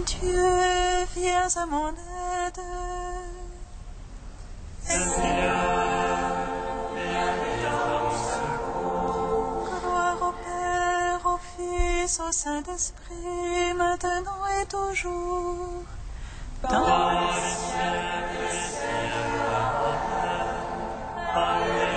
Dieu, viens à mon aide. Seigneur, viens à mon secours. Gloire au Père, au Fils, au Saint-Esprit, maintenant et toujours. Dans les siècles des siècles. Amen.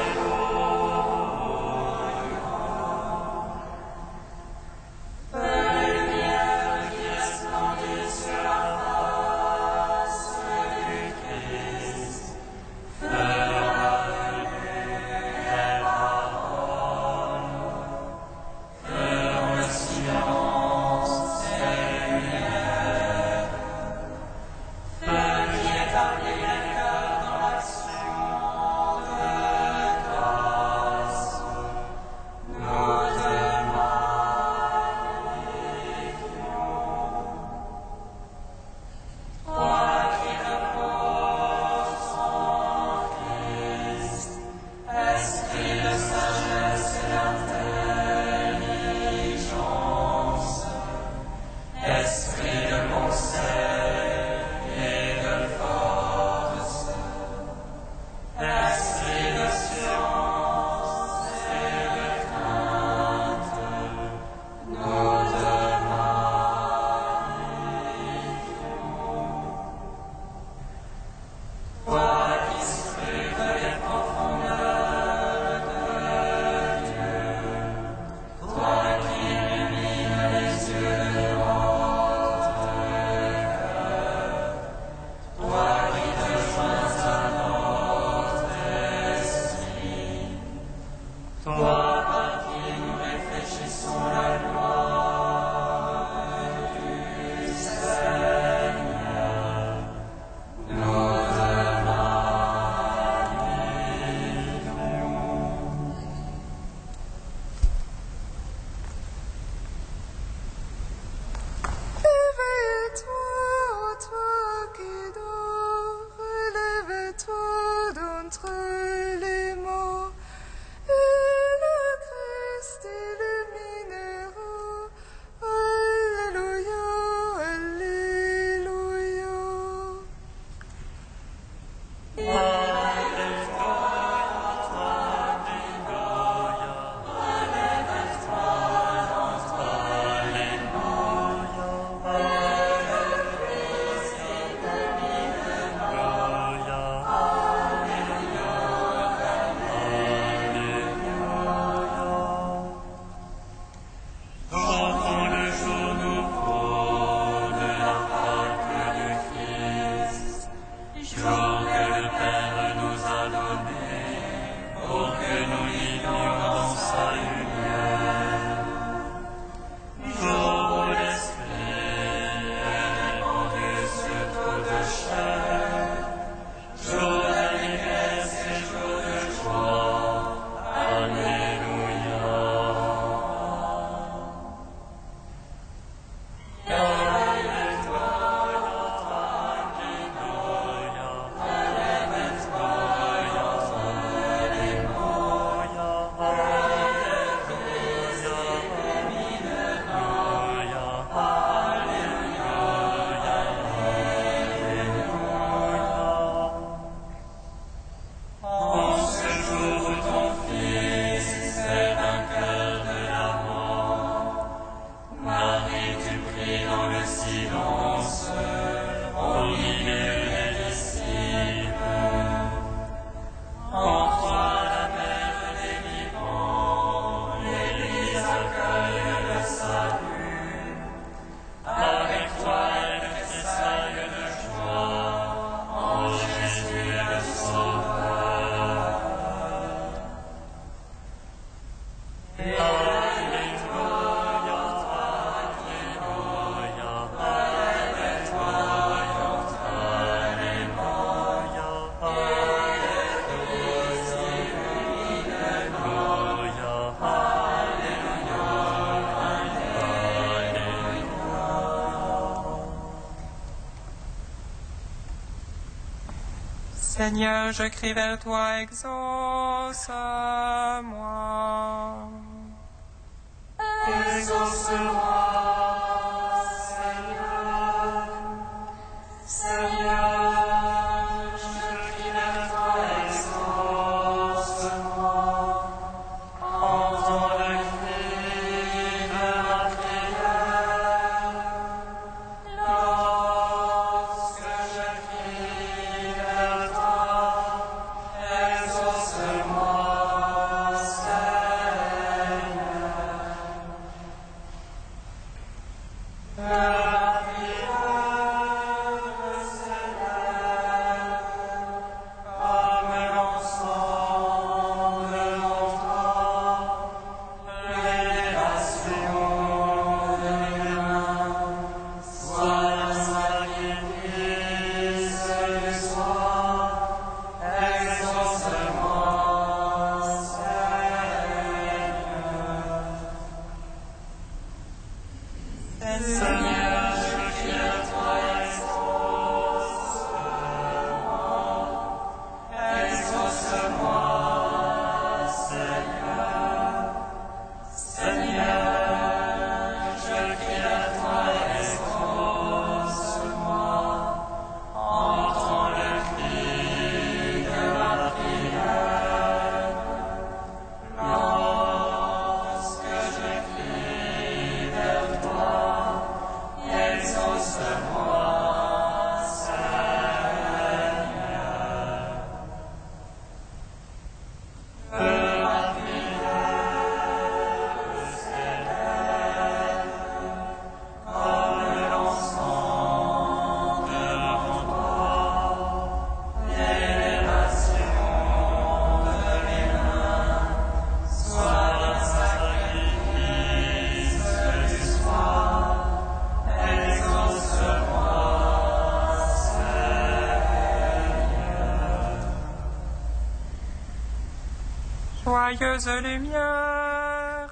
Seigneur, je crie vers toi, exauce-moi. Exauce-moi, Seigneur. joyeuse lumière.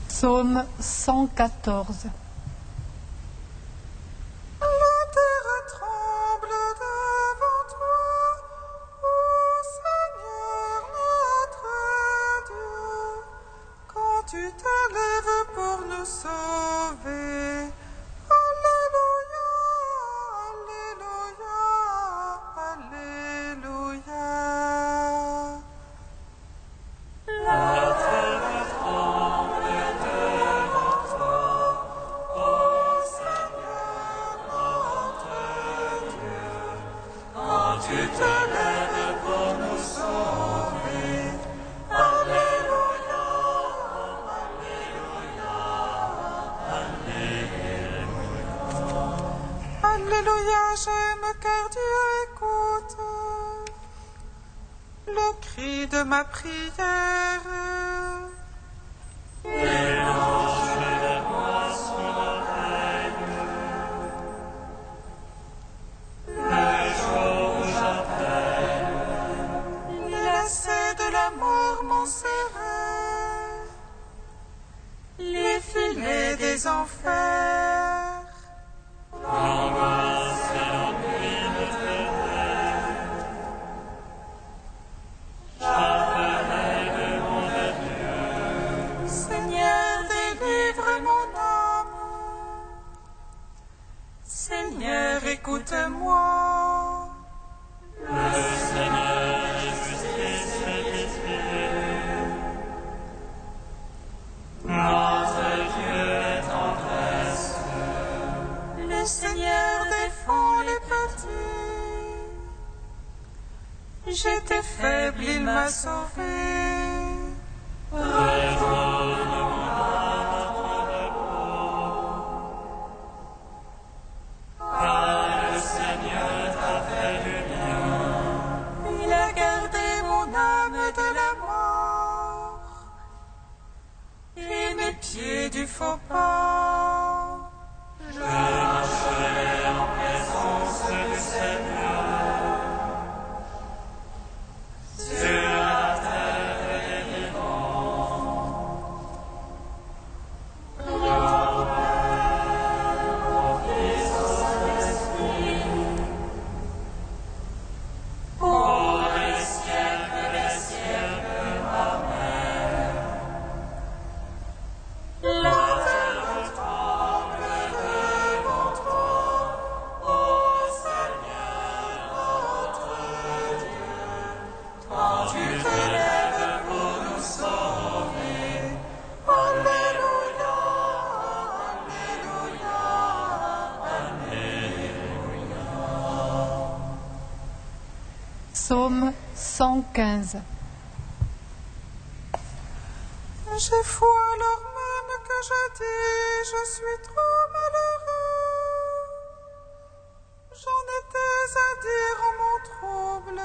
Psaume 114. Tu t'élèves pour nous sauver. Alléluia, Alléluia, Alléluia. La terre tremble devant toi, ô Seigneur notre Dieu, quand tu t'élèves pour nous sauver. Alléluia. Alléluia, j'aime car Dieu écoute le cri de ma prière. Les anges de moi son oreille. Le jour où j'appelle, les lacets de la mort m'ont serré. Les filets des enfers. L'angoisse et l'ennui me tenaient. J'appelais le nom de Dieu. Seigneur, délivre mon âme. Seigneur, écoute-moi. Le Seigneur est justice et pitié. Notre Dieu est tendresse. Le Seigneur défend les petits. J'étais faible, il m'a sauvé. Retourne mon âme à ton repos. Car le Seigneur t'a fait du bien. Il a gardé mon âme de la mort et mes pieds du faux pas. Je marcherai en présence du Seigneur sur la terre des vivants. Gloire au Fils, au Saint-Esprit, Psaume 115. J'ai foi alors même que je dis, je suis trop malheureux. J'en étais à dire en mon trouble,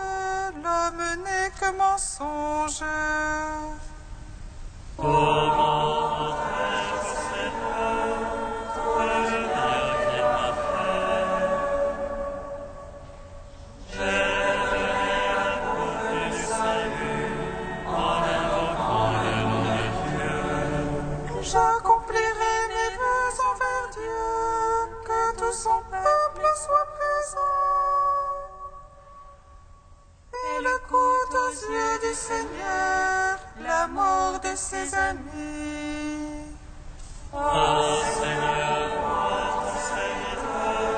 l'homme n'est que mensonge. J'accomplirai mes vœux envers Dieu, que tout son peuple soit présent. Il écoute aux yeux du Seigneur la mort de ses amis. Ô Seigneur, vois ton serviteur,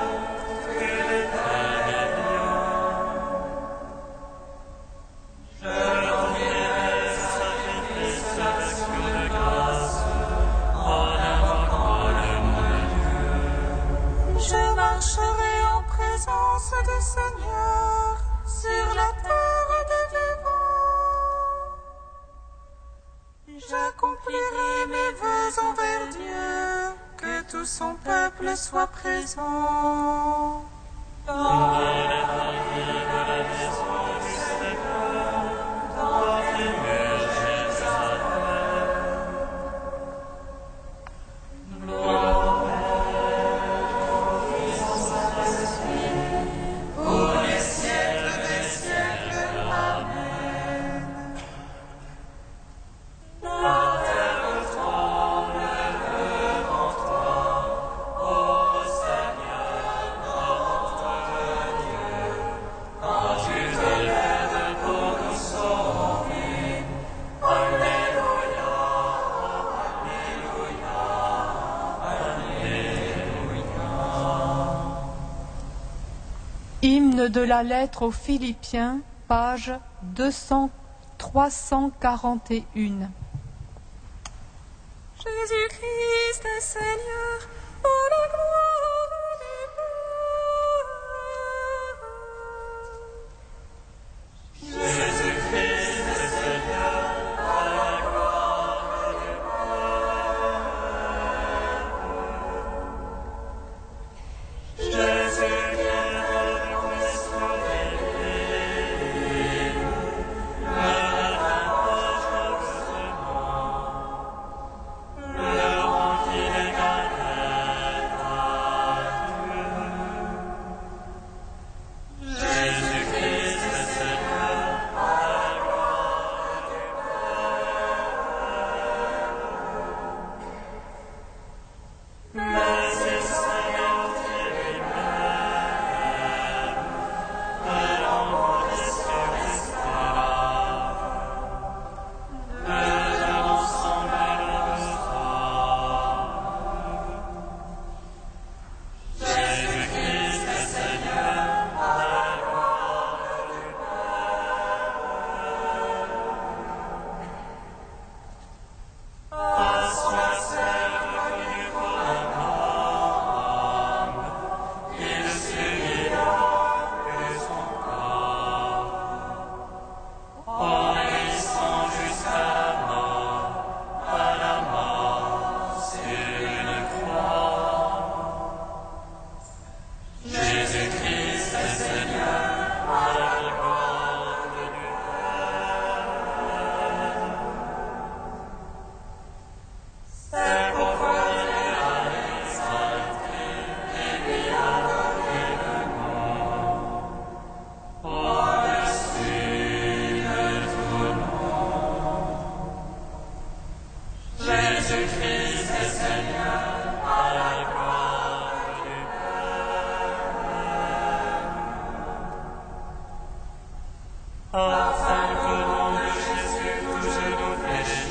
que l'Éternel vient. Je offrirai sacrifice d'action de grâce, en invoquant le nom de Dieu. Je marcherai en présence du Seigneur sur la terre des vivants. J'accomplirai mes vœux envers Dieu, que tout son peuple soit présent. Dans les parvis de la maison du Seigneur, dans les murs Jérusalem. Gloire Pour les siècles des siècles. Amen. la terre tremble devant toi, ô Seigneur, notre Dieu. Quand tu te lèves pour nous sauver, Alléluia, Alléluia, Alléluia. Hymne de la lettre aux Philippiens, page 341. Jésus-Christ est Seigneur, pour la gloire du Père. Jésus-Christ est Seigneur, à la gloire du Père. Jésus vient de Christ des vies, le rapproche heureusement, le rend inégal à Dieu. Jésus-Christ est Seigneur, à la gloire du Père. Mais il s'anéantit lui-même, de l'envoyer sur l'esclave, de l'ensemble le besoin. Jésus-Christ est Seigneur, à la gloire du Père. À soi seul connu pour un homme, il subira que son corps, obéissant jusqu'à la mort sur une croix. Jésus-Christ est Seigneur, à la gloire du Père. C'est pourquoi Dieu a exalté et lui a donné le nom au-dessus de tout nom. Jésus-Christ est Seigneur, à la gloire du Père. Afin qu'au nom de Jésus tout genou fléchisse,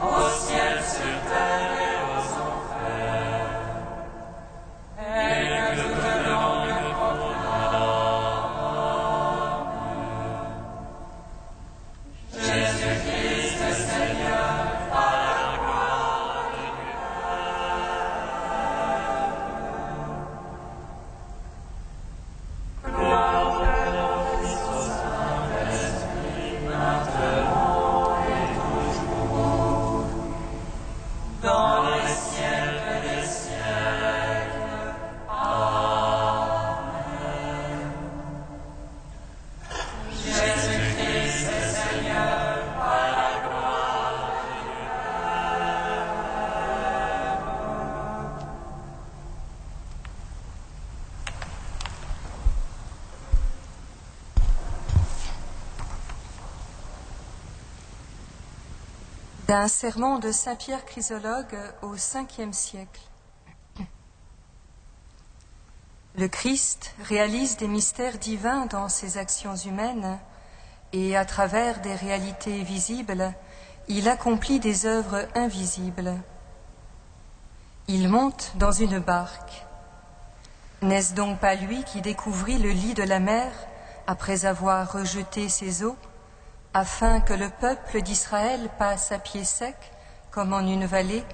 au ciel, sur terre et aux enfers, et que toute langue condamne. Jésus-Christ est Seigneur, à la gloire du Père. Gloire D'un sermon de saint Pierre Chrysologue au Ve siècle. Le Christ réalise des mystères divins dans ses actions humaines et à travers des réalités visibles, il accomplit des œuvres invisibles. Il monte dans une barque. N'est-ce donc pas lui qui découvrit le lit de la mer après avoir rejeté ses eaux, afin que le peuple d'Israël passe à pied sec comme en une vallée?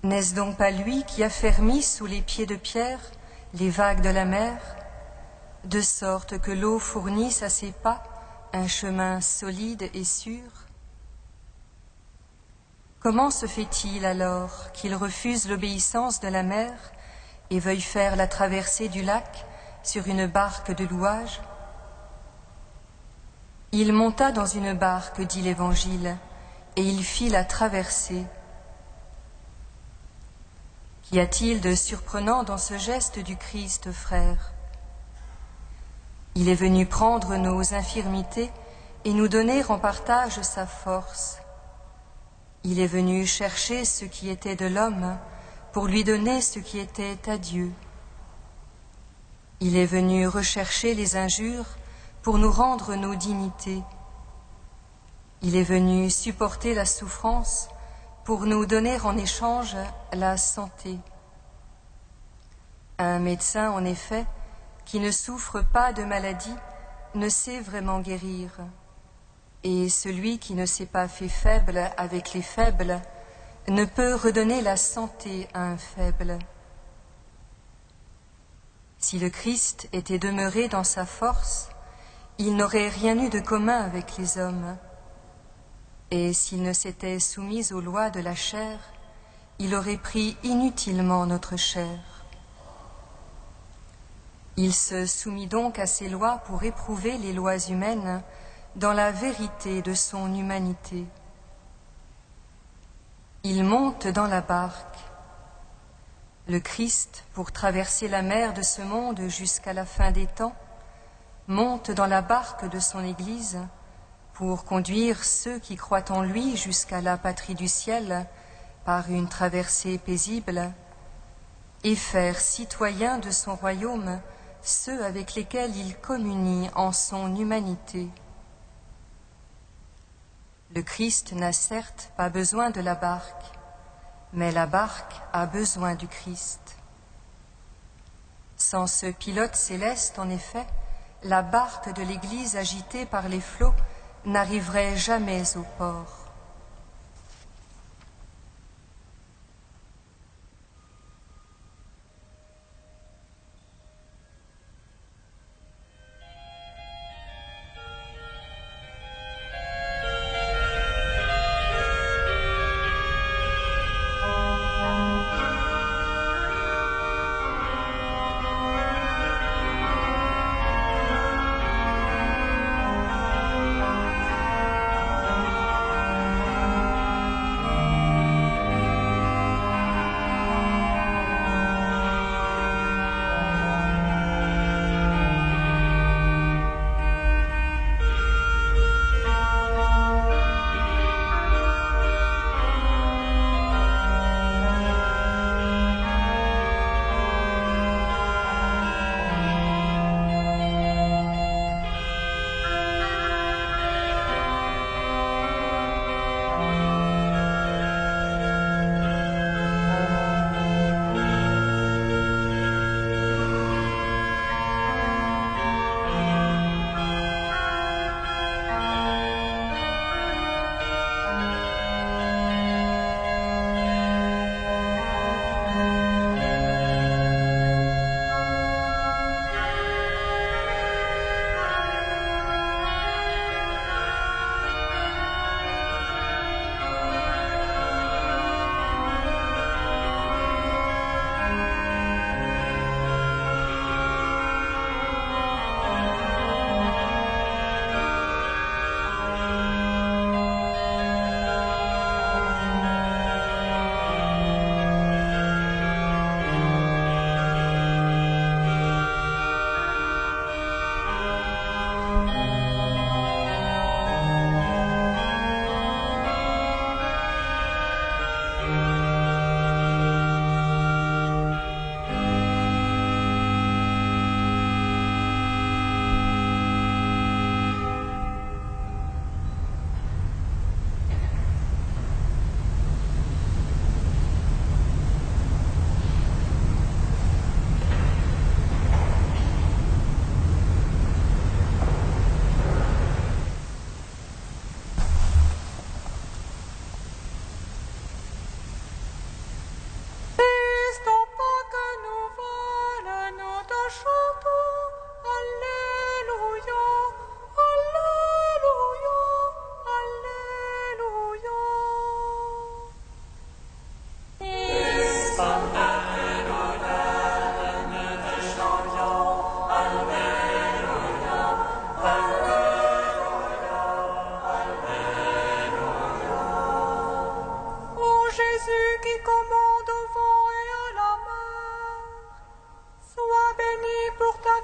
N'est-ce donc pas lui qui a fermi sous les pieds de Pierre les vagues de la mer, de sorte que l'eau fournisse à ses pas un chemin solide et sûr? Comment se fait-il alors qu'il refuse l'obéissance de la mer et veuille faire la traversée du lac sur une barque de louage? Il monta dans une barque, dit l'Évangile, et il fit la traversée. Qu'y a-t-il de surprenant dans ce geste du Christ, frères? Il est venu prendre nos infirmités et nous donner en partage sa force. Il est venu chercher ce qui était de l'homme pour lui donner ce qui était à Dieu. Il est venu rechercher les injures pour nous rendre nos dignités. Il est venu supporter la souffrance pour nous donner en échange la santé. Un médecin, en effet, qui ne souffre pas de maladie, ne sait vraiment guérir. Et celui qui ne s'est pas fait faible avec les faibles ne peut redonner la santé à un faible. Si le Christ était demeuré dans sa force, il n'aurait rien eu de commun avec les hommes. Et s'il ne s'était soumis aux lois de la chair, il aurait pris inutilement notre chair. Il se soumit donc à ces lois pour éprouver les lois humaines dans la vérité de son humanité. Il monte dans la barque. Le Christ, pour traverser la mer de ce monde jusqu'à la fin des temps, monte dans la barque de son Église pour conduire ceux qui croient en lui jusqu'à la patrie du ciel par une traversée paisible et faire citoyens de son royaume ceux avec lesquels il communie en son humanité. Le Christ n'a certes pas besoin de la barque, mais la barque a besoin du Christ. Sans ce pilote céleste, en effet, la barque de l'Église agitée par les flots n'arriverait jamais au port.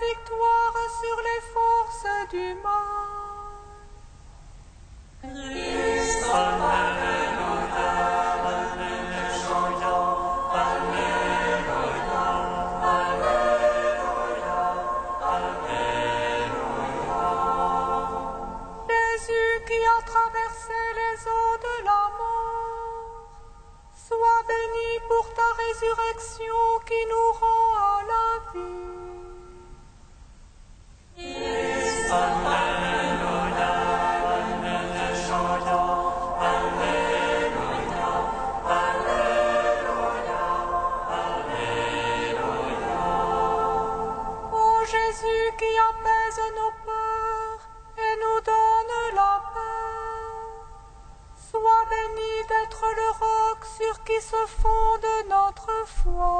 victoire sur les forces du mal. Christ, Alléluia, Alléluia, Alléluia, Alléluia, Alléluia. Jésus qui a traversé les eaux de la mort, sois béni pour ta résurrection qui nous rend à la vie. Christ, Alléluia, Alléluia, Alléluia, Alléluia, Alléluia. Ô Jésus qui apaise nos peurs et nous donne la paix, sois béni d'être le roc sur qui se fonde notre foi.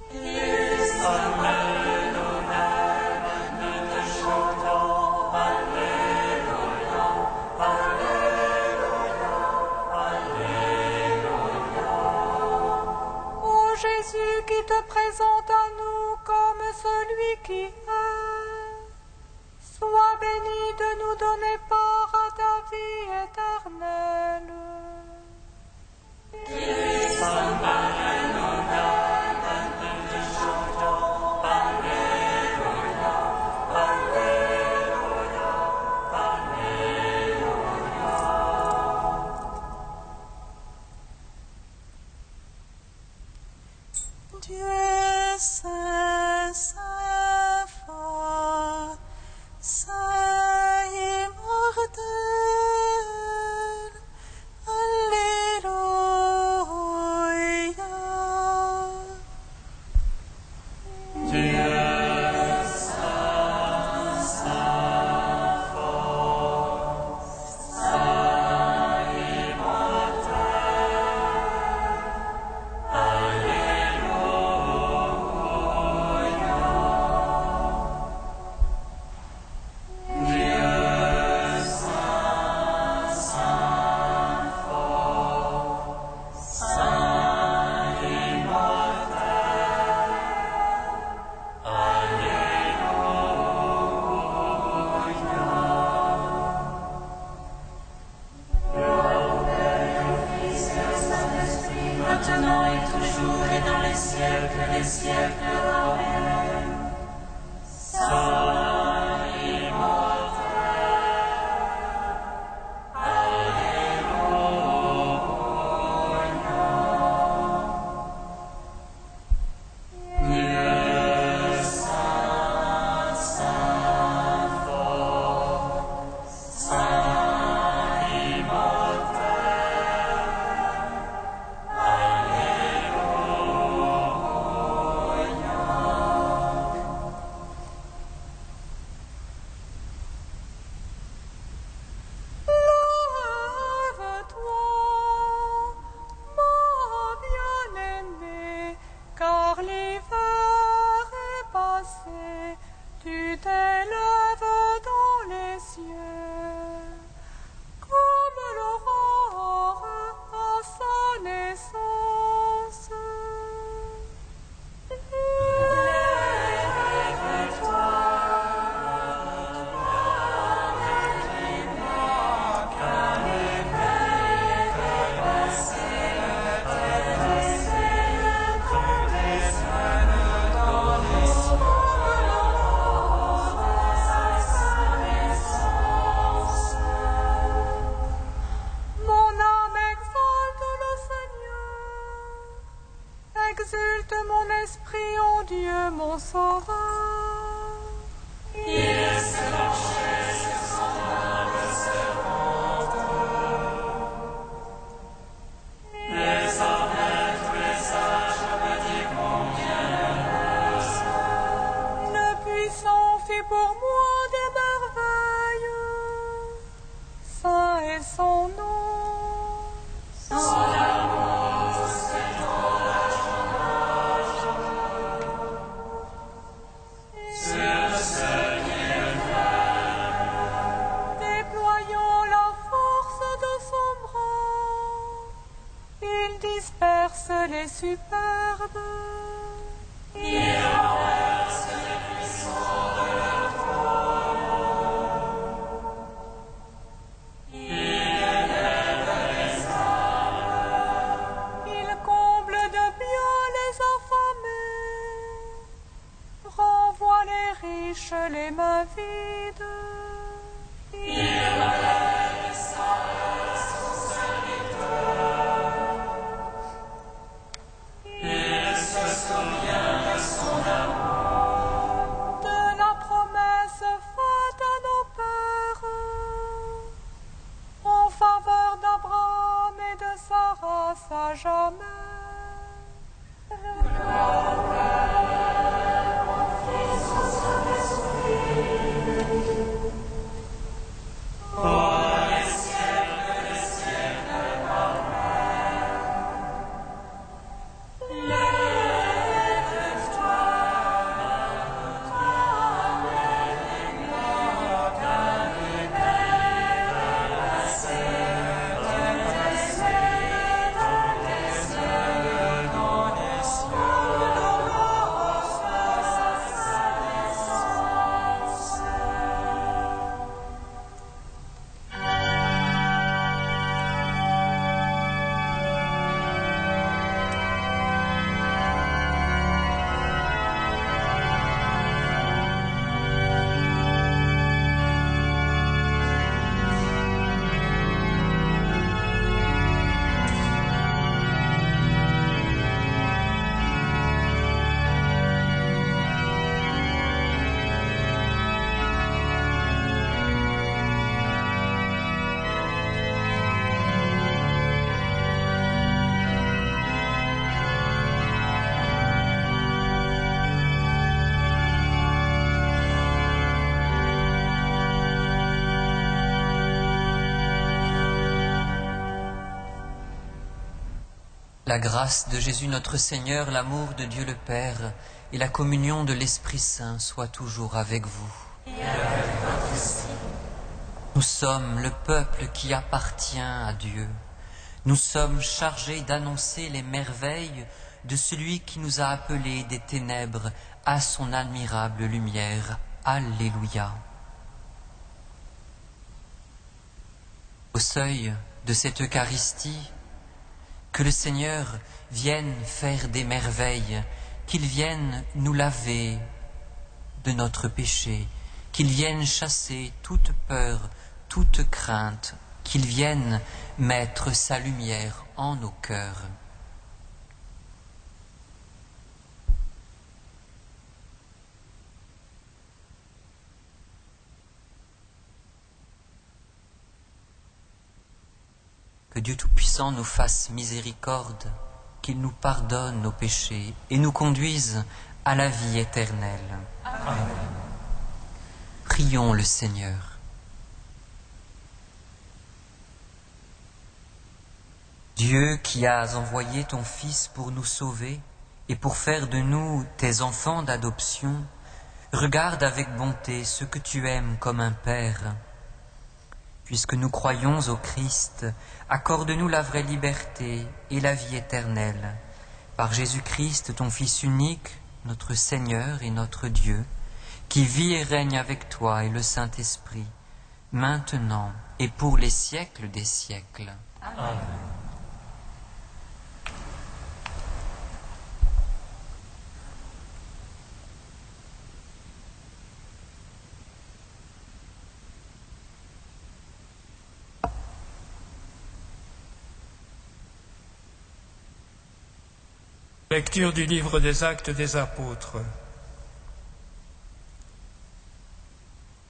Christ, Alléluia, Alléluia, Alléluia, Alléluia, Alléluia. Ô Jésus qui te présente à nous comme celui qui est, sois béni de nous donner part à ta vie éternelle. Christ, Alléluia, Alléluia, Alléluia, Alléluia, Alléluia. Dieu saint, saint fort, saint immortel, Alléluia. Dieu saint, saint fort, saint immortel, Alléluia. Dieu saint, saint fort, saint immortel, maintenant et toujours et dans les siècles des siècles. Amen. Saint immortel, Alléluia. Dieu saint, saint fort, saint immortel, Lève-toi, mon bien-aimé, car l'hiver est passé, tu t'élèves dans les cieux, comme l'aurore à sa naissance. Mon âme exalte le Seigneur, exulte mon esprit en Dieu mon sauveur. il s'est penché sur son humble servante. Désormais tous les sages me diront bienheureuse. Le puissant fit pour moi des merveilles, saint est son nom. Son amour s'étend d'âge en âge. Sur ceux qui le craignent. Déployant la force de son bras, il disperse les superbes. Il renverse riches les mains vides. De la promesse faite à nos pères, en faveur d'Abraham et de sa race à jamais. La grâce de Jésus notre Seigneur, l'amour de Dieu le Père et la communion de l'Esprit Saint soient toujours avec vous. Et avec votre aussi. Nous sommes le peuple qui appartient à Dieu. Nous sommes chargés d'annoncer les merveilles de celui qui nous a appelés des ténèbres à son admirable lumière. Alléluia. Au seuil de cette Eucharistie, que le Seigneur vienne faire des merveilles, qu'il vienne nous laver de notre péché, qu'il vienne chasser toute peur, toute crainte, qu'il vienne mettre sa lumière en nos cœurs. Que Dieu Tout-Puissant nous fasse miséricorde, qu'il nous pardonne nos péchés et nous conduise à la vie éternelle. Amen. Prions le Seigneur. Dieu qui as envoyé ton Fils pour nous sauver et pour faire de nous tes enfants d'adoption, regarde avec bonté ce que tu aimes comme un Père. Puisque nous croyons au Christ, accorde-nous la vraie liberté et la vie éternelle. Par Jésus-Christ, ton Fils unique, notre Seigneur et notre Dieu, qui vit et règne avec toi et le Saint-Esprit, maintenant et pour les siècles des siècles. Amen. Lecture du livre des Actes des Apôtres.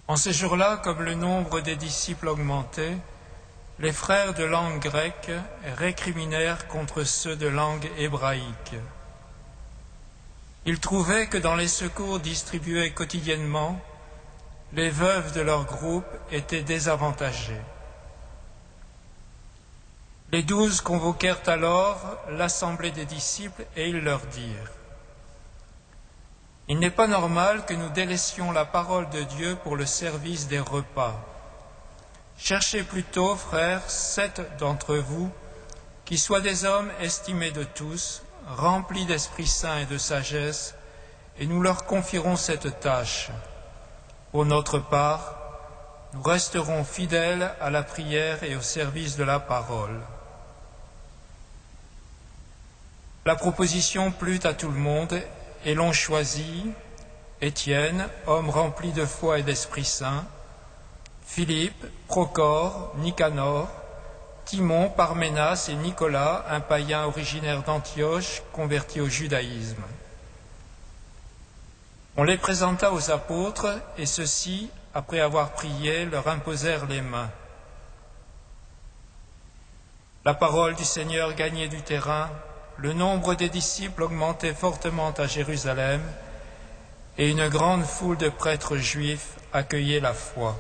En ces jours-là, comme le nombre des disciples augmentait, les frères de langue grecque récriminèrent contre ceux de langue hébraïque. Ils trouvaient que dans les secours distribués quotidiennement, les veuves de leur groupe étaient désavantagées. Les 12 convoquèrent alors l'assemblée des disciples et ils leur dirent : « Il n'est pas normal que nous délaissions la parole de Dieu pour le service des repas. Cherchez plutôt, frères, 7 d'entre vous, qui soient des hommes estimés de tous, remplis d'Esprit Saint et de sagesse, et nous leur confierons cette tâche. Pour notre part, nous resterons fidèles à la prière et au service de la parole. » La proposition plut à tout le monde et l'on choisit Étienne, homme rempli de foi et d'Esprit Saint, Philippe, Procore, Nicanor, Timon, Parménas et Nicolas, un païen originaire d'Antioche, converti au judaïsme. On les présenta aux apôtres, et ceux-ci, après avoir prié, leur imposèrent les mains. La parole du Seigneur gagnait du terrain, le nombre des disciples augmentait fortement à Jérusalem, et une grande foule de prêtres juifs accueillait la foi.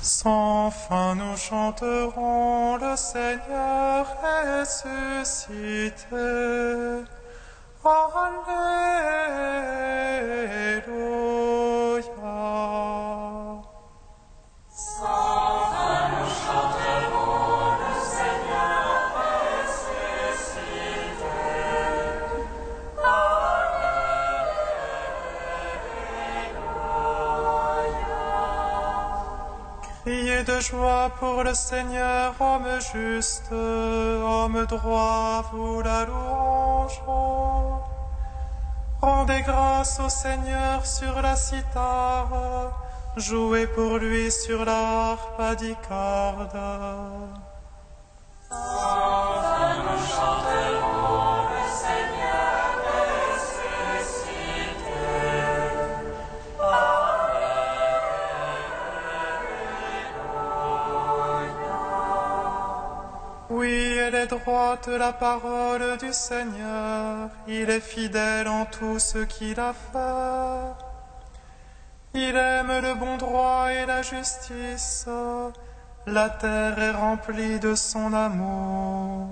Sans fin nous chanterons, le Seigneur est suscité. Alléluia. Sans fin nous chanterons, le Seigneur est suscité. Criez de joie pour le Seigneur, homme juste, homme droit, vous la louange. Rendez grâce au Seigneur sur la cithare, jouez pour lui sur la harpe à 10 cordes. Sans fin nous chanterons, le Seigneur est suscité. Oui, elle est droite la parole du Seigneur, il est fidèle en tout ce qu'il a fait. Il aime le bon droit et la justice, la terre est remplie de son amour.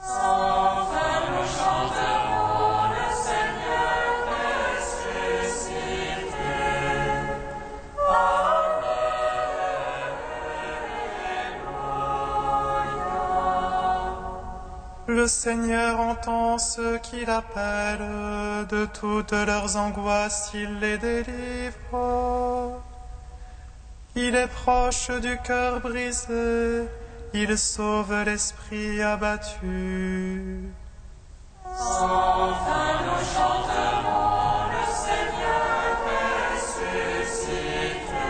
Sans fin nous chanterons, le Seigneur est suscité. Le Seigneur entend ceux qui l'appellent, de toutes leurs angoisses il les délivre. Il est proche du cœur brisé, il sauve l'esprit abattu. Sans fin nous chanterons, le Seigneur est suscité.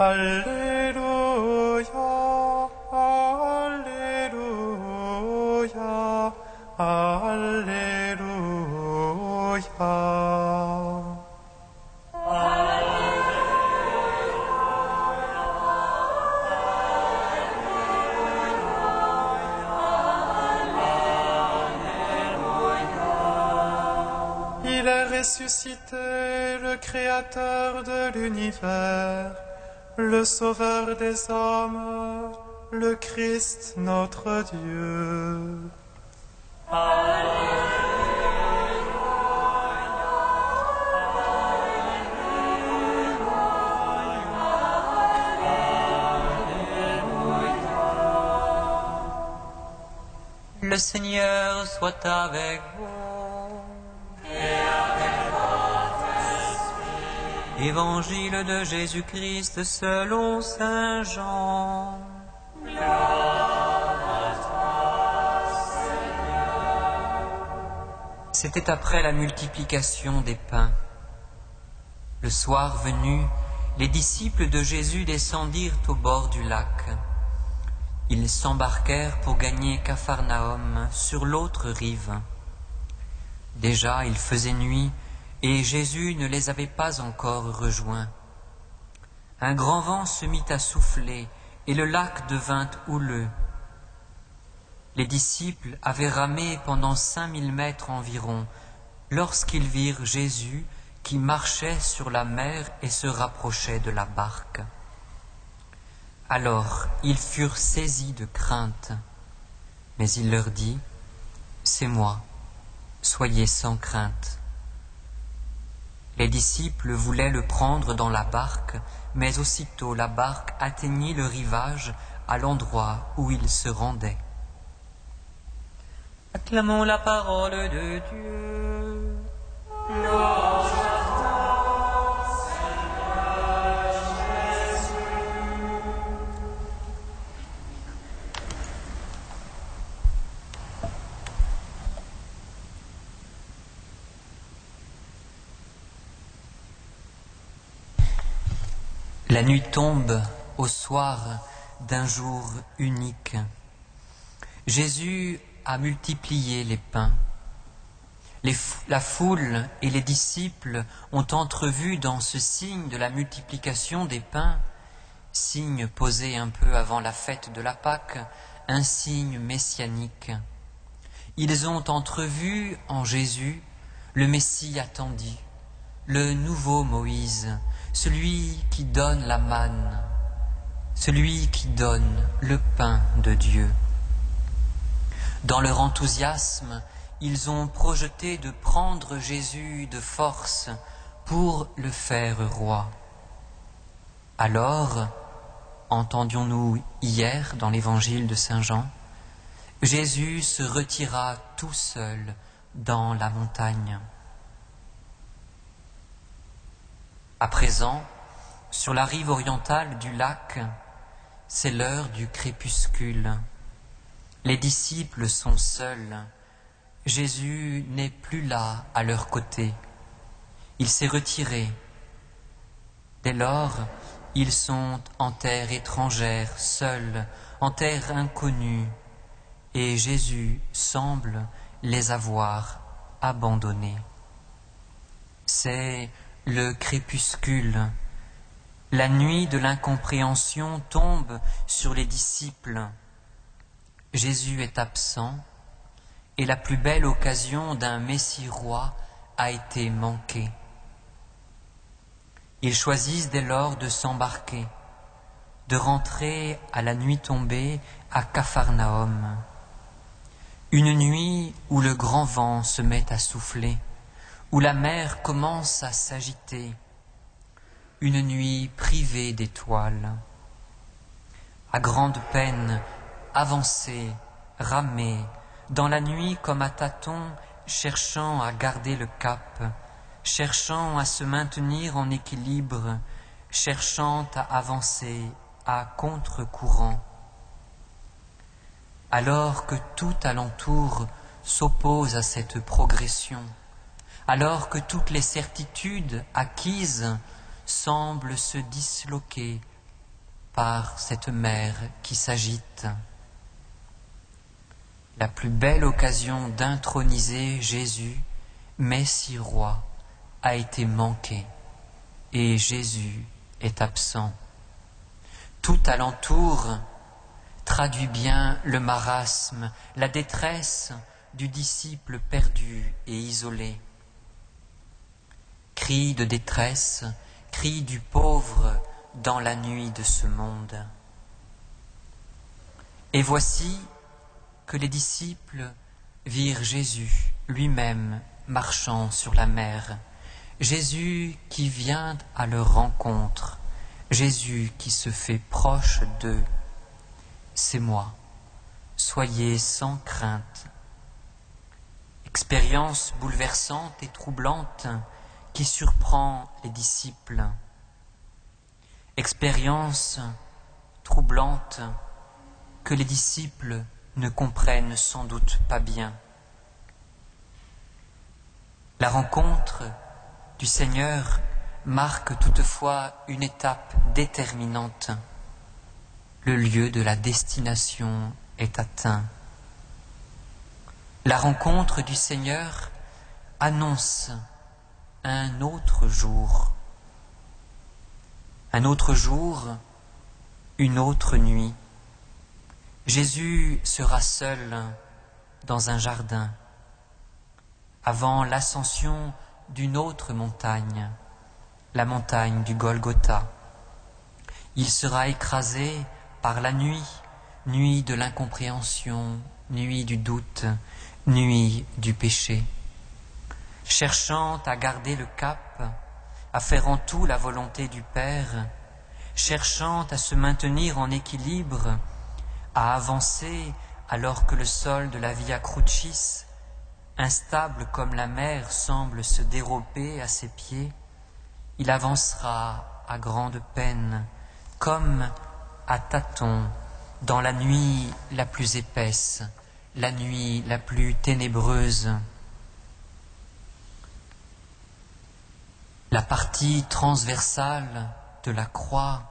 Alléluia, Alléluia, Alléluia. Il est ressuscité, le Créateur de l'univers, le Sauveur des hommes, le Christ notre Dieu. Le Seigneur soit avec vous. Évangile de Jésus-Christ selon saint Jean. C'était après la multiplication des pains. Le soir venu, les disciples de Jésus descendirent au bord du lac. Ils s'embarquèrent pour gagner Capharnaüm sur l'autre rive. Déjà il faisait nuit, et Jésus ne les avait pas encore rejoints. Un grand vent se mit à souffler, et le lac devint houleux. Les disciples avaient ramé pendant 5000 mètres environ, lorsqu'ils virent Jésus qui marchait sur la mer et se rapprochait de la barque. Alors ils furent saisis de crainte, mais il leur dit, « C'est moi, soyez sans crainte. » Les disciples voulaient le prendre dans la barque, mais aussitôt la barque atteignit le rivage à l'endroit où il se rendait. Acclamons la parole de Dieu. Louange à toi, Seigneur Jésus. La nuit tombe au soir d'un jour unique. Jésus a multiplié les pains. La foule et les disciples ont entrevu dans ce signe de la multiplication des pains, signe posé un peu avant la fête de la Pâque, un signe messianique. Ils ont entrevu en Jésus le Messie attendu, le nouveau Moïse, celui qui donne la manne, celui qui donne le pain de Dieu. Dans leur enthousiasme, ils ont projeté de prendre Jésus de force pour le faire roi. Alors, entendions-nous hier dans l'évangile de saint Jean, Jésus se retira tout seul dans la montagne. À présent, sur la rive orientale du lac, c'est l'heure du crépuscule. Les disciples sont seuls. Jésus n'est plus là à leur côté. Il s'est retiré. Dès lors, ils sont en terre étrangère, seuls, en terre inconnue, et Jésus semble les avoir abandonnés. C'est le crépuscule. La nuit de l'incompréhension tombe sur les disciples. Jésus est absent et la plus belle occasion d'un Messie roi a été manquée. Ils choisissent dès lors de s'embarquer, de rentrer à la nuit tombée à Capharnaüm. Une nuit où le grand vent se met à souffler, où la mer commence à s'agiter. Une nuit privée d'étoiles. À grande peine, avancer, ramer, dans la nuit comme à tâtons, cherchant à garder le cap, cherchant à se maintenir en équilibre, cherchant à avancer à contre-courant. Alors que tout alentour s'oppose à cette progression, alors que toutes les certitudes acquises semblent se disloquer par cette mer qui s'agite. La plus belle occasion d'introniser Jésus, Messie roi, a été manquée et Jésus est absent. Tout alentour traduit bien le marasme, la détresse du disciple perdu et isolé. cri de détresse, cri du pauvre dans la nuit de ce monde. Et voici que les disciples virent Jésus lui-même marchant sur la mer, Jésus qui vient à leur rencontre, Jésus qui se fait proche d'eux. C'est moi, soyez sans crainte. Expérience bouleversante et troublante qui surprend les disciples. Expérience troublante que les disciples ne comprennent sans doute pas bien. La rencontre du Seigneur marque toutefois une étape déterminante. Le lieu de la destination est atteint. La rencontre du Seigneur annonce un autre jour. Un autre jour, une autre nuit. Jésus sera seul dans un jardin, avant l'ascension d'une autre montagne, la montagne du Golgotha. Il sera écrasé par la nuit, nuit de l'incompréhension, nuit du doute, nuit du péché. Cherchant à garder le cap, à faire en tout la volonté du Père, cherchant à se maintenir en équilibre, à avancer alors que le sol de la Via Crucis, instable comme la mer, semble se dérober à ses pieds, il avancera à grande peine, comme à tâtons, dans la nuit la plus épaisse, la nuit la plus ténébreuse. La partie transversale de la croix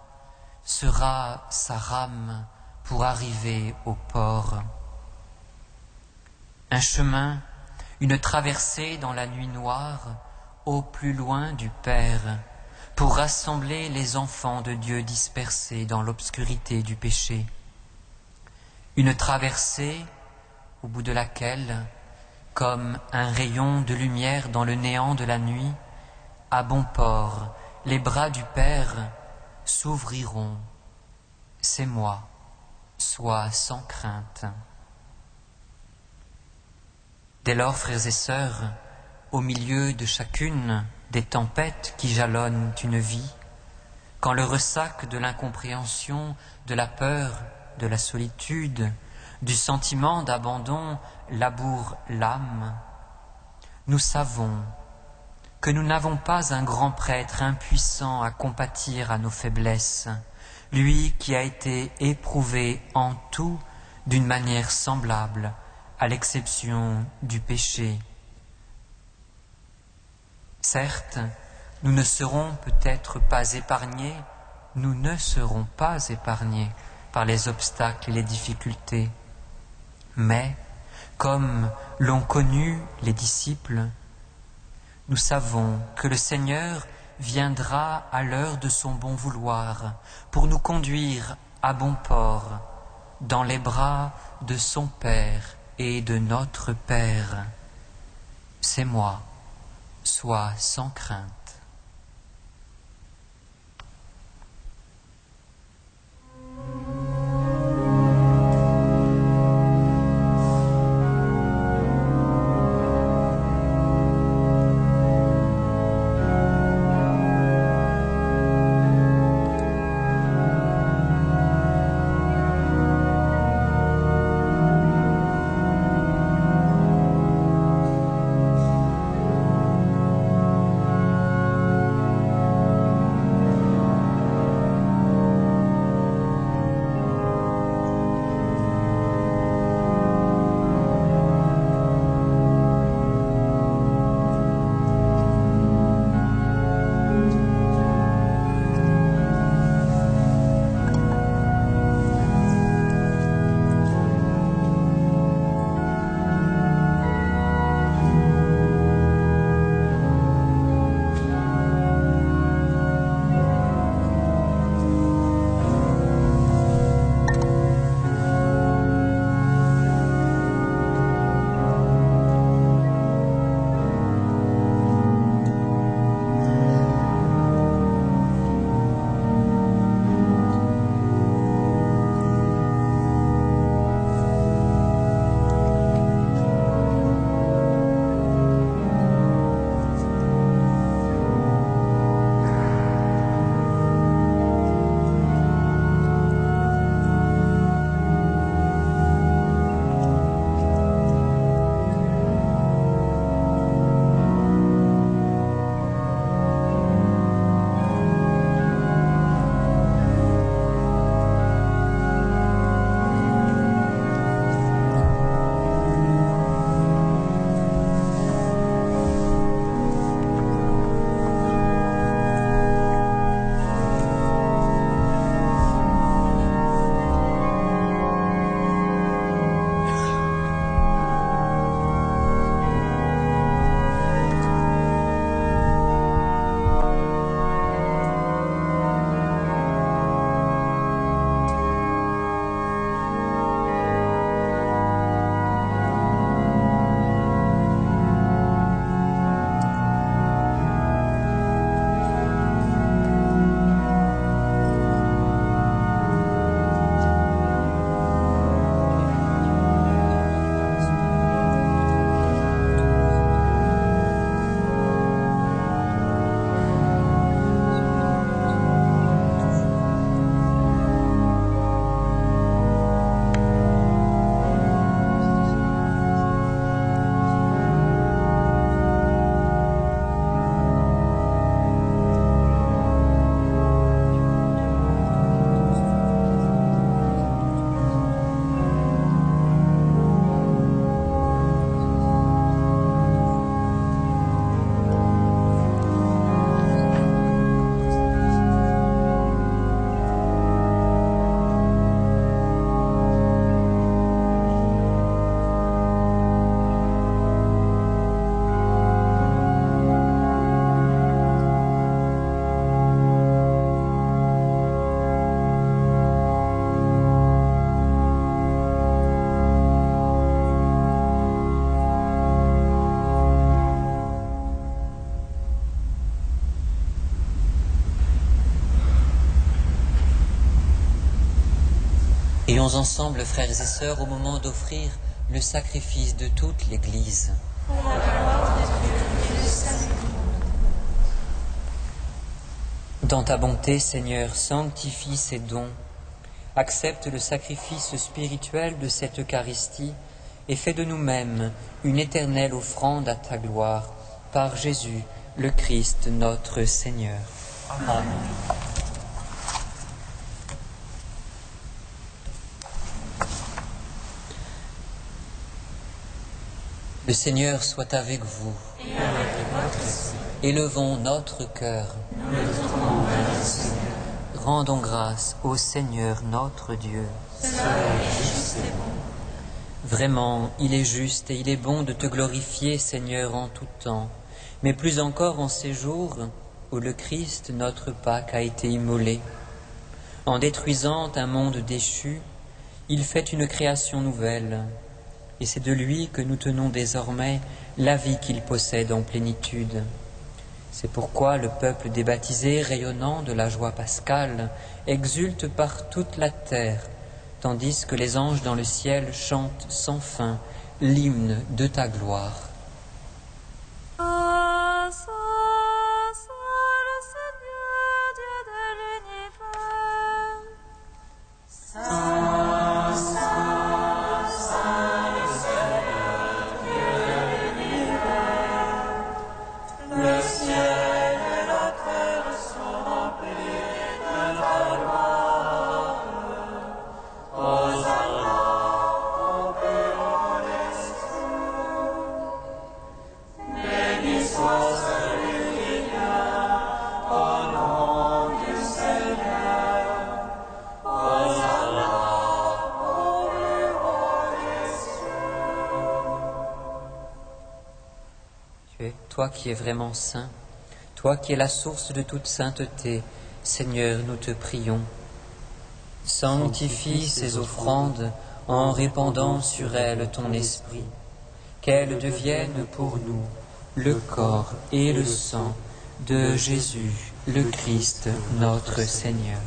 sera sa rame pour arriver au port. Un chemin, une traversée dans la nuit noire, au plus loin du Père, pour rassembler les enfants de Dieu dispersés dans l'obscurité du péché. Une traversée au bout de laquelle, comme un rayon de lumière dans le néant de la nuit, à bon port, les bras du Père s'ouvriront. C'est moi, sois sans crainte. Dès lors, frères et sœurs, au milieu de chacune des tempêtes qui jalonnent une vie, quand le ressac de l'incompréhension, de la peur, de la solitude, du sentiment d'abandon laboure l'âme, nous savons que nous n'avons pas un grand prêtre impuissant à compatir à nos faiblesses, lui qui a été éprouvé en tout d'une manière semblable, à l'exception du péché. Certes, nous ne serons peut-être pas épargnés, nous ne serons pas épargnés par les obstacles et les difficultés, mais, comme l'ont connu les disciples, nous savons que le Seigneur viendra à l'heure de son bon vouloir pour nous conduire à bon port dans les bras de son Père et de notre Père. C'est moi, sois sans crainte. Prions ensemble, frères et sœurs, au moment d'offrir le sacrifice de toute l'Église. Dans ta bonté, Seigneur, sanctifie ces dons, accepte le sacrifice spirituel de cette Eucharistie et fais de nous-mêmes une éternelle offrande à ta gloire, par Jésus, le Christ, notre Seigneur. Amen. Le Seigneur soit avec vous. Et avec votre esprit. Élevons notre cœur. Nous le tournons vers le Seigneur. Rendons grâce au Seigneur notre Dieu. Cela est juste et bon. Vraiment, il est juste et il est bon de te glorifier, Seigneur, en tout temps, mais plus encore en ces jours où le Christ, notre Pâque, a été immolé. En détruisant un monde déchu, il fait une création nouvelle, et c'est de lui que nous tenons désormais la vie qu'il possède en plénitude. C'est pourquoi le peuple des baptisés, rayonnant de la joie pascale, exulte par toute la terre, tandis que les anges dans le ciel chantent sans fin l'hymne de ta gloire. Toi qui es vraiment saint, toi qui es la source de toute sainteté, Seigneur, nous te prions. Sanctifie ces offrandes en répandant sur elles ton esprit, qu'elles deviennent pour nous le corps et le sang de Jésus, le Christ, notre Seigneur.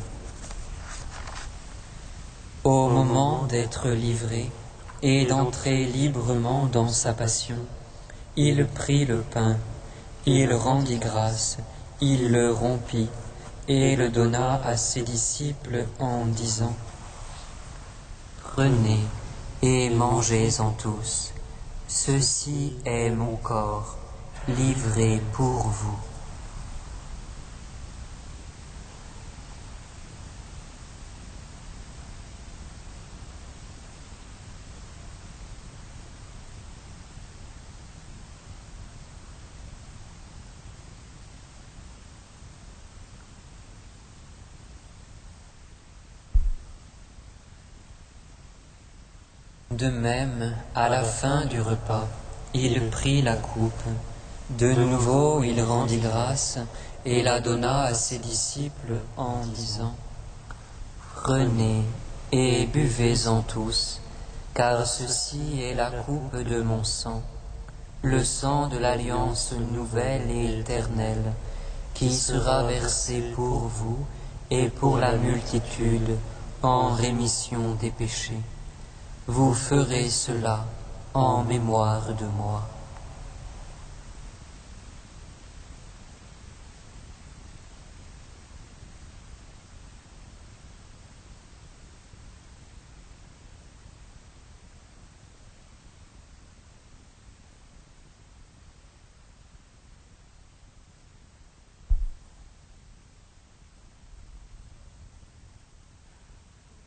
Au moment d'être livré et d'entrer librement dans sa passion, il prit le pain, il rendit grâce, il le rompit et le donna à ses disciples en disant : Prenez et mangez-en tous, ceci est mon corps, livré pour vous. De même, à la fin du repas, il prit la coupe. De nouveau, il rendit grâce et la donna à ses disciples en disant : Prenez et buvez-en tous, car ceci est la coupe de mon sang, le sang de l'alliance nouvelle et éternelle, qui sera versé pour vous et pour la multitude en rémission des péchés. Vous ferez cela en mémoire de moi.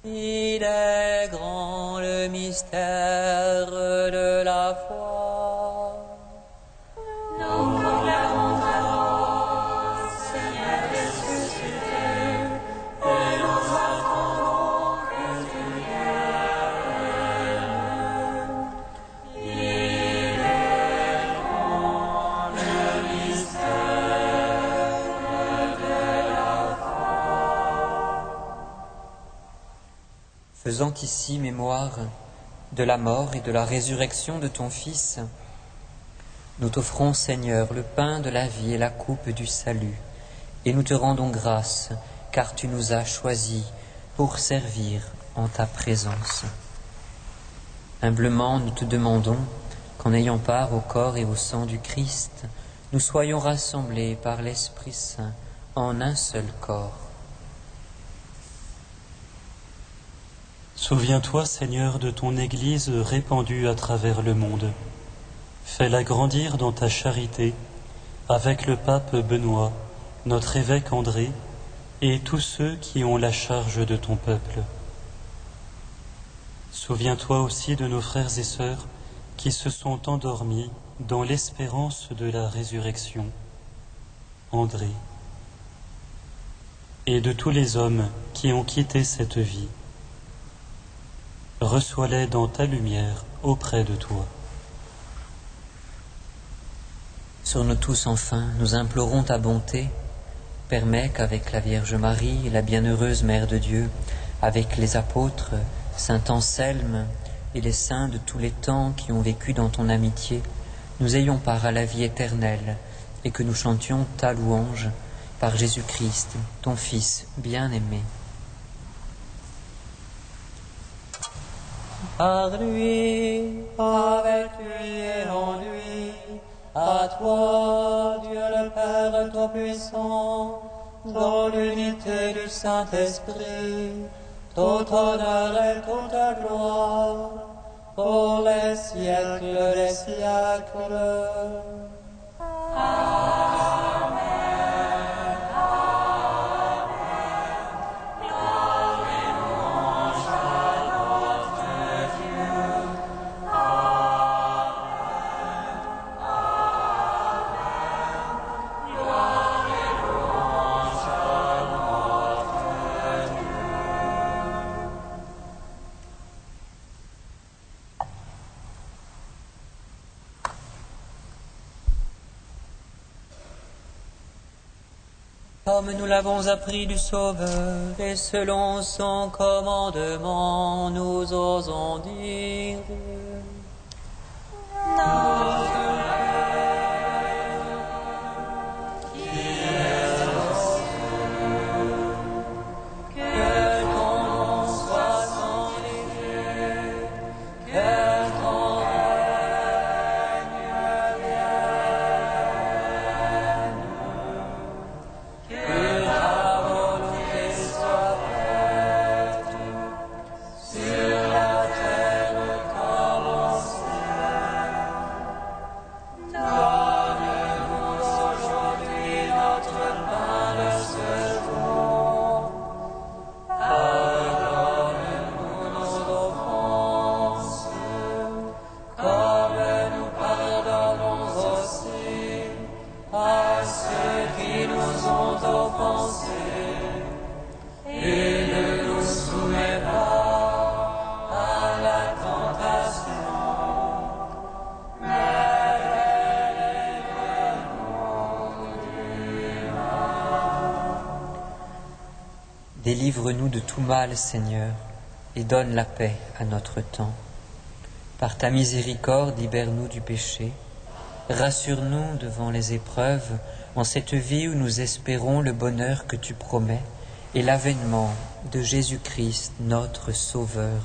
Il est grand le mystère de la foi. Nous proclamons ta mort, Seigneur ressuscité, et nous attendons que tu viennes. Il est grand le mystère de la foi. Faisant ici mémoire de la mort et de la résurrection de ton Fils, nous t'offrons, Seigneur, le pain de la vie et la coupe du salut, et nous te rendons grâce, car tu nous as choisis pour servir en ta présence. Humblement, nous te demandons qu'en ayant part au corps et au sang du Christ, nous soyons rassemblés par l'Esprit Saint en un seul corps. Souviens-toi, Seigneur, de ton Église répandue à travers le monde. Fais-la grandir dans ta charité, avec le pape Benoît, notre évêque André, et tous ceux qui ont la charge de ton peuple. Souviens-toi aussi de nos frères et sœurs qui se sont endormis dans l'espérance de la résurrection. André. Et de tous les hommes qui ont quitté cette vie. Reçois-les dans ta lumière auprès de toi. Sur nous tous enfin, nous implorons ta bonté. Permets qu'avec la Vierge Marie, la bienheureuse Mère de Dieu, avec les apôtres, saint Anselme et les saints de tous les temps qui ont vécu dans ton amitié, nous ayons part à la vie éternelle et que nous chantions ta louange par Jésus-Christ, ton Fils bien-aimé. Par lui, avec lui et en lui, à toi, Dieu le Père Tout-Puissant, dans l'unité du Saint-Esprit, tout honneur et toute gloire, pour les siècles des siècles. Comme nous l'avons appris du Sauveur, et selon son commandement, nous osons dire: Notre Père, qui es aux cieux, que ton nom soit sanctifié, que ton règne vienne. Que ta volonté soit faite sur la terre comme au ciel. Donne-nous aujourd'hui notre pain de ce jour. Pardonne-nous nos offenses, comme nous pardonnons aussi à ceux qui nous ont offensés, et ne nous soumets pas à la tentation, mais délivre-nous du mal. Délivre-nous de tout mal, Seigneur, et donne la paix à notre temps. Par ta miséricorde, libère-nous du péché. Rassure-nous devant les épreuves, en cette vie où nous espérons le bonheur que tu promets et l'avènement de Jésus-Christ, notre Sauveur.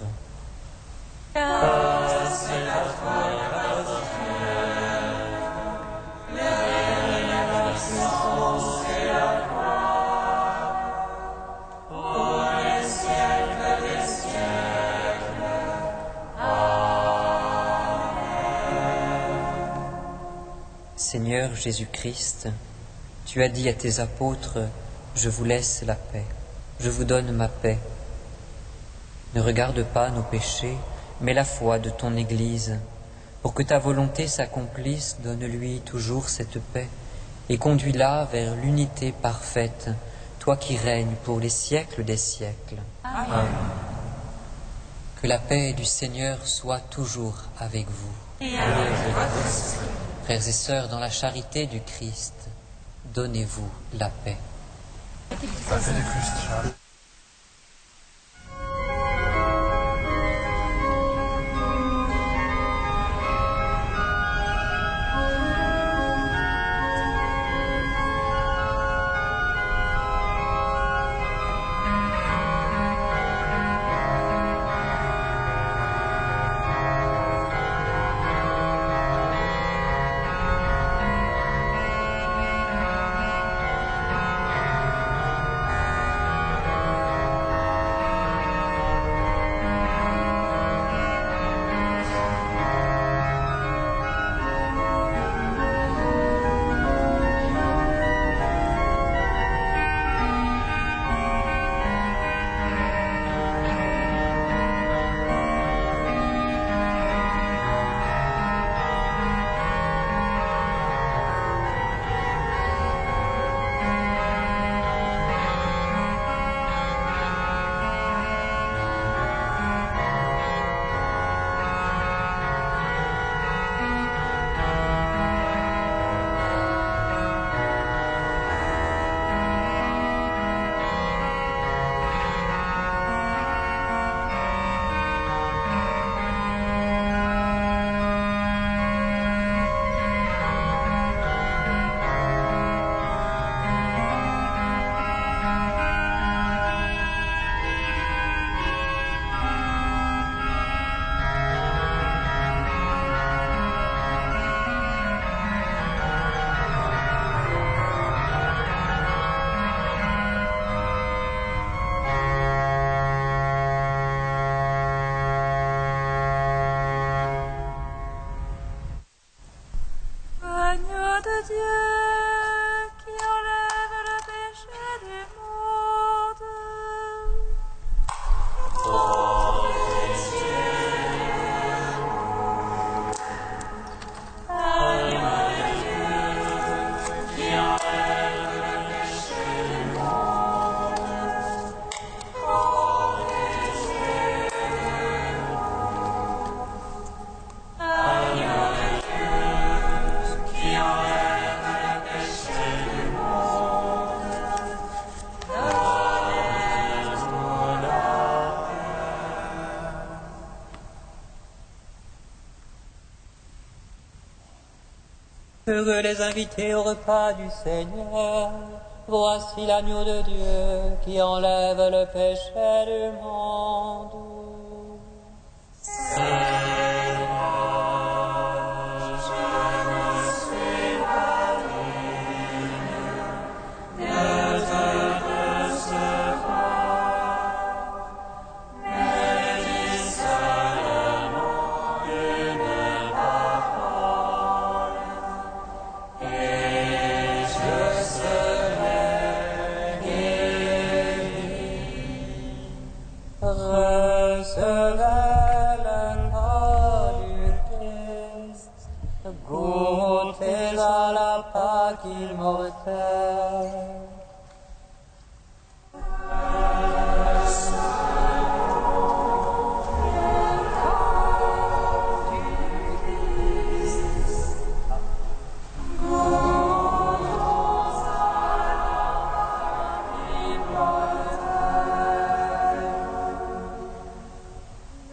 Seigneur Jésus-Christ, tu as dit à tes apôtres, « Je vous laisse la paix, je vous donne ma paix. » Ne regarde pas nos péchés, mais la foi de ton Église. Pour que ta volonté s'accomplisse, donne-lui toujours cette paix et conduis-la vers l'unité parfaite, toi qui règnes pour les siècles des siècles. Amen. Que la paix du Seigneur soit toujours avec vous. Et avec votre esprit. Frères et sœurs, dans la charité du Christ, donnez-vous la paix. La paix du Christ. de Dieu qui enlève le péché du monde. Heureux les invités au repas du Seigneur. Voici l'agneau de Dieu qui enlève le péché du monde. Recevez le corps du Christ, goûtez à la Pâque immortelle.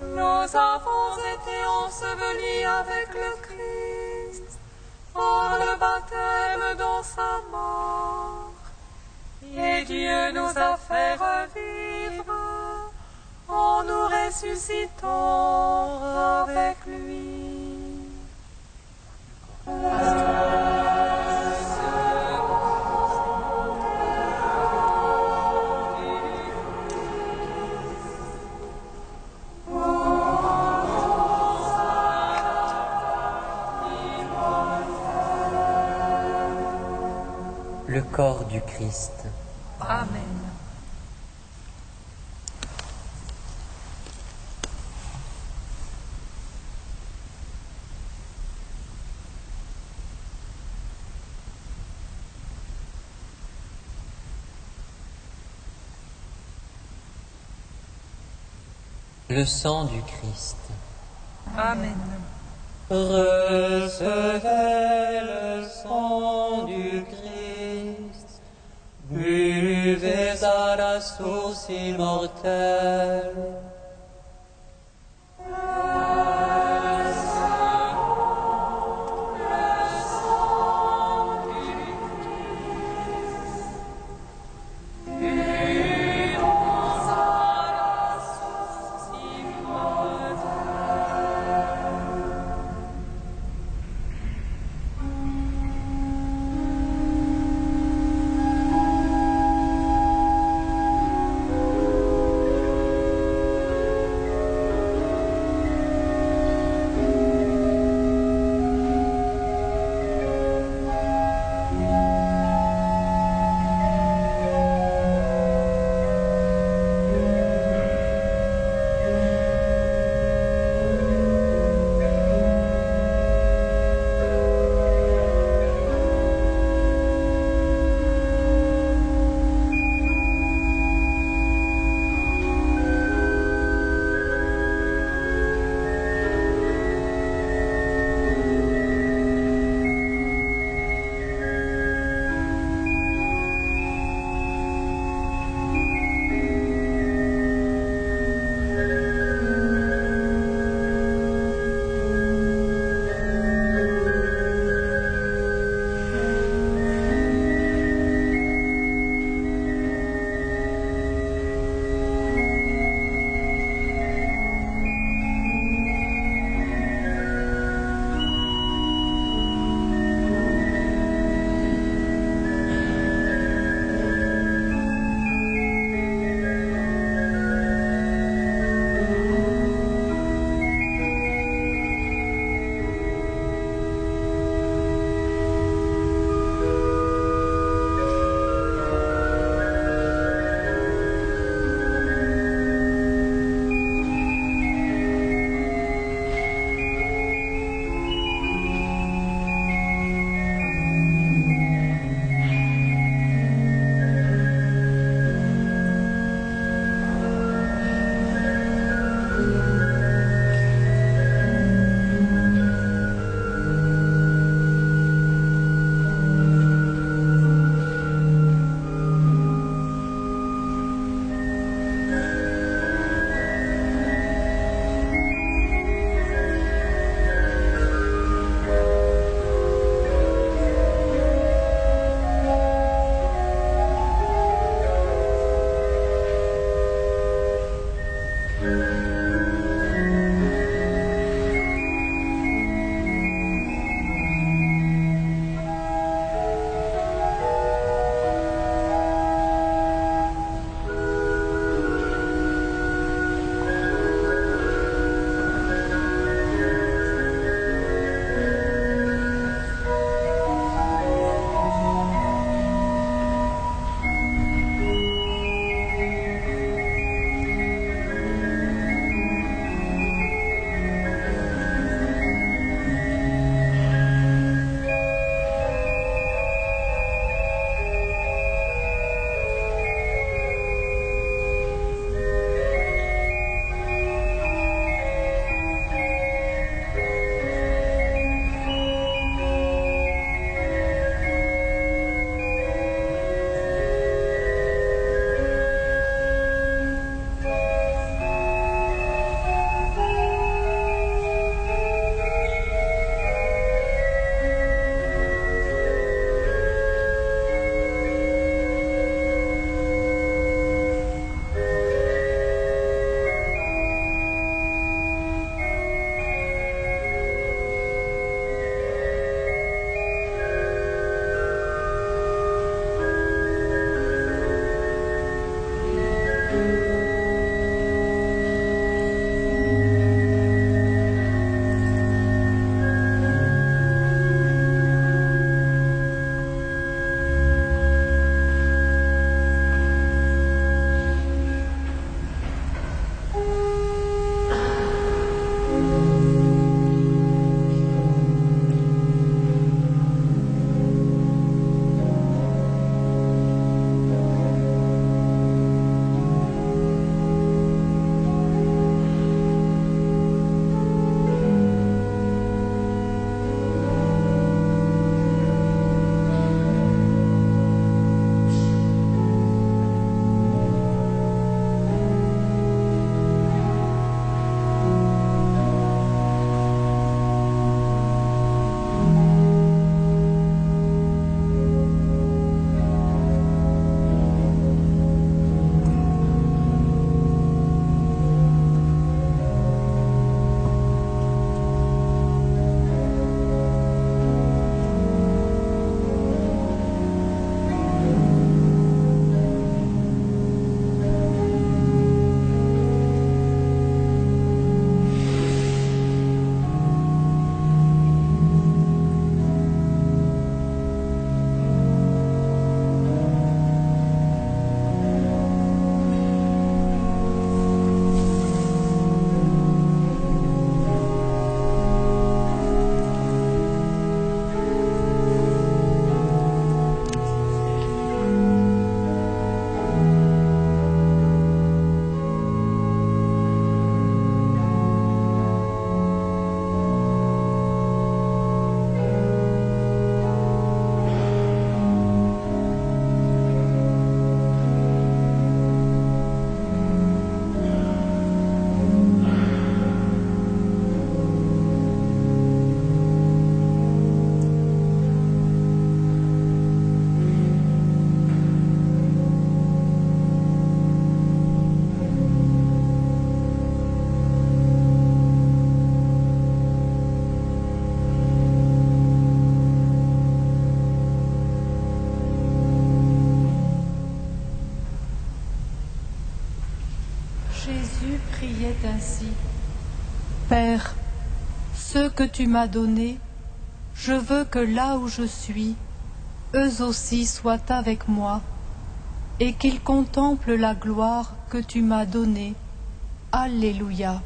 Nous avons été ensevelis avec le Christ par le baptême dans sa mort. Et Dieu nous a fait revivre en nous ressuscitant avec lui. Le corps du Christ. Amen. Le sang du Christ. Amen. Recevez le sang du Christ, buvez à la source immortelle. ainsi. Père, ceux que tu m'as donnés, je veux que là où je suis, eux aussi soient avec moi, et qu'ils contemplent la gloire que tu m'as donnée. Alléluia.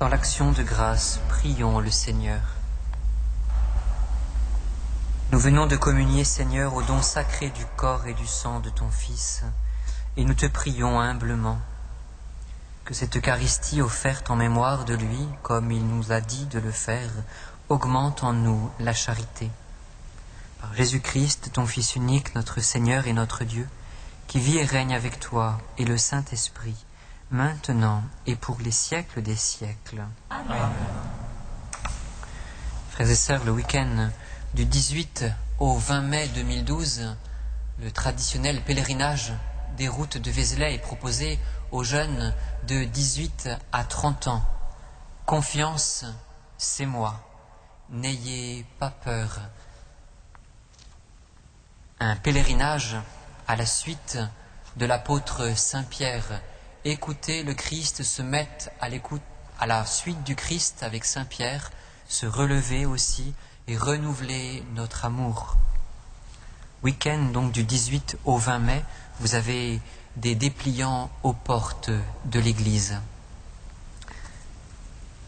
Dans l'action de grâce, prions le Seigneur. Nous venons de communier, Seigneur, au don sacré du corps et du sang de ton Fils, et nous te prions humblement que cette Eucharistie offerte en mémoire de lui, comme il nous a dit de le faire, augmente en nous la charité. Par Jésus-Christ, ton Fils unique, notre Seigneur et notre Dieu, qui vit et règne avec toi et le Saint-Esprit, maintenant et pour les siècles des siècles. Amen. Frères et sœurs, le week-end du 18 au 20 mai 2012, le traditionnel pèlerinage des routes de Vézelay est proposé aux jeunes de 18 à 30 ans. Confiance, c'est moi. N'ayez pas peur. Un pèlerinage à la suite de l'apôtre Saint-Pierre. Écoutez le Christ se mettre à la suite du Christ avec Saint-Pierre, se relever aussi et renouveler notre amour. Week-end donc du 18 au 20 mai, vous avez des dépliants aux portes de l'église.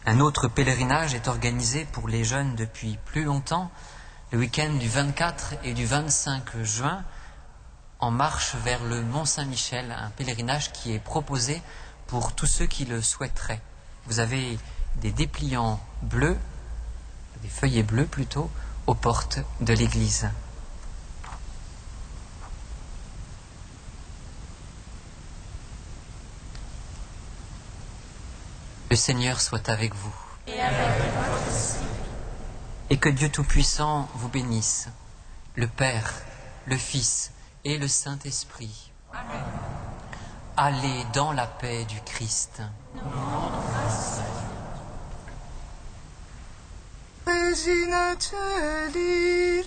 Un autre pèlerinage est organisé pour les jeunes depuis plus longtemps, le week-end du 24 et du 25 juin, en marche vers le Mont Saint-Michel, un pèlerinage qui est proposé pour tous ceux qui le souhaiteraient. Vous avez des dépliants bleus, des feuillets bleus plutôt, aux portes de l'église. Le Seigneur soit avec vous. Et avec votre esprit. Et que Dieu Tout-Puissant vous bénisse, le Père, le Fils et le Saint-Esprit. Amen. Allez dans la paix du Christ. Nous rendons grâce à Dieu. Regina Coeli,